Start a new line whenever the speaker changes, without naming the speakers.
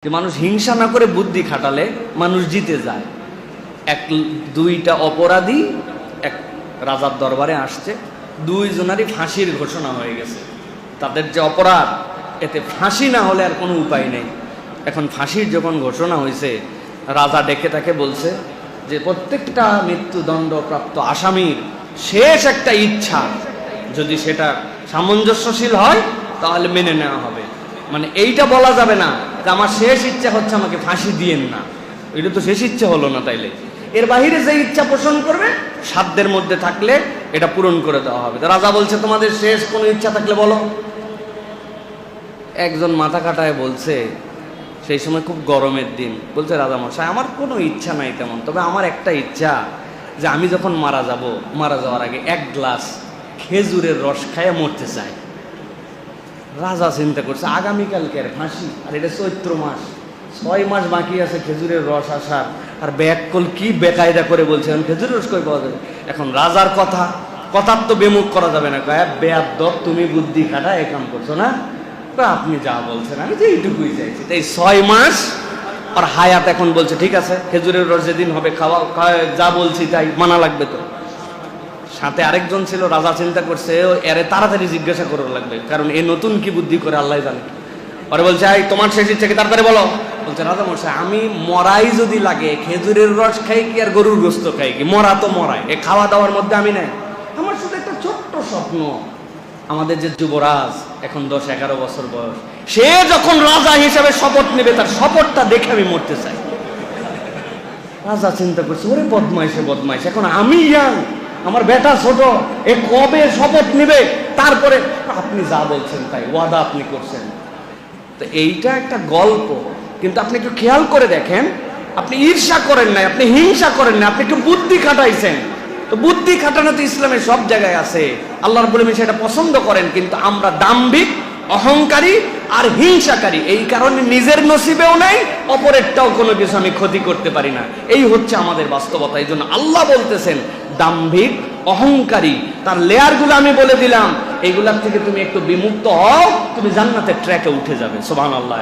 যে মানুষ হিংসা না করে বুদ্ধি খাটালে মানুষ জিতে যায়। দুইটা অপরাধী এক রাজার দরবারে আসছে, দুইজনারই ফাঁসির ঘোষণা হয়ে গেছে। তাদের যে অপরাধ, এতে ফাঁসি না হলে আর কোনো উপায় নেই। এখন ফাঁসির যখন ঘোষণা হয়েছে, রাজা ডেকে তাকে বলছে যে প্রত্যেকটা মৃত্যুদণ্ডপ্রাপ্ত আসামির শেষ একটা ইচ্ছা, যদি সেটা সামঞ্জস্যশীল হয় তাহলে মেনে নেওয়া হবে। মানে এইটা বলা যাবে না যে আমার শেষ ইচ্ছা হচ্ছে আমাকে ফাঁসি দিয়েন না, এটা তো শেষ ইচ্ছা হলো না। তাইলে এর বাহিরে যে ইচ্ছা পোষণ করবে সাধ্যের মধ্যে থাকলে এটা পূরণ করে দেওয়া হবে। রাজা বলছে তোমাদের শেষ কোনো ইচ্ছা থাকলে বলো। একজন মাথা কাটায় বলছে, সেই সময় খুব গরমের দিন, বলছে রাজা মশাই আমার কোনো ইচ্ছা নাই তেমন, তবে আমার একটা ইচ্ছা যে আমি যখন মারা যাওয়ার আগে এক গ্লাস খেজুরের রস খাইয়ে মরতে চাই। রাজা চিন্তা করছে আগামীকালকে আর ফাঁসি, আর এটা চৈত্র মাস, 6 মাস বাকি আছে খেজুরের রস আসার, আর ব্যাককল কি বেকায়দা করে বলছেন খেজুরের রস কই পাওয়া যাবে। এখন রাজার কথার তো বেমুখ করা যাবে না। বেয়াদ্দপ, তুমি বুদ্ধি খাটা এ কাম করছো না, আপনি যা বলছেন আমি তো এইটুকুই চাইছি। তাই 6 মাস আর হায়াত এখন বলছে ঠিক আছে খেজুরের রস যেদিন হবে খাওয়া, যা বলছি তাই মানা লাগবে। তো সাথে আরেকজন ছিল, রাজা চিন্তা করছে এরে তাড়াতাড়ি জিজ্ঞাসা করার লাগবে, কারণ এ নতুন কি বুদ্ধি করে আল্লাহ জানে। পরে বলছে এই তোমার শেষ ইচ্ছা কি, তাড়াতাড়ি বলো। বলছে রাজা মশাই আমি মরাই যদি লাগে খেজুরের রস খাই কি আর গরুর গোস্ত খাই কি, মরা তো মরাই, এ খাওয়া দাওয়ার মধ্যে আমি নাই। আমার শুধু একটা ছোট্ট স্বপ্ন, আমাদের যে যুবরাজ এখন 10-11 বছর বয়স, সে যখন রাজা হিসেবে শপথ নেবে তার শপথটা দেখে আমি মরতে চাই। রাজা চিন্তা করছে ওরে বদমাইশ, এখন আমি ইয়াং, আমার বেটা ছোট, এ কবে শপথ নিবে, তারপরে আপনি যা বলছেন তাই ওয়াদা আপনি করছেন। তো এইটা একটা গল্প, কিন্তু আপনি একটু খেয়াল করে দেখেন, আপনি ঈর্ষা করেন নাই, আপনি হিংসা করেন না, আপনি একটু বুদ্ধি খাটাইছেন। তো বুদ্ধি খাটানো তো ইসলামের সব জায়গায় আছে, আল্লাহ রাব্বুল আলামিন সেটা পছন্দ করেন। কিন্তু আমরা দাম্ভিক, অহংকারী আর হিংসাকারী, এই কারণে নিজের নসিবেও নাই, অপরেরটাও কোনো কিছু আমি ক্ষতি করতে পারি না। এই হচ্ছে আমাদের বাস্তবতা। এই জন্য আল্লাহ বলতেছেন দাম্ভিক, অহংকারী, তার লেয়ারগুলো আমি বলে দিলাম, এইগুলার থেকে তুমি একটু বিমুক্ত হও, তুমি জান্নাতের ট্র্যাকে উঠে যাবে। সুবহানাল্লাহ।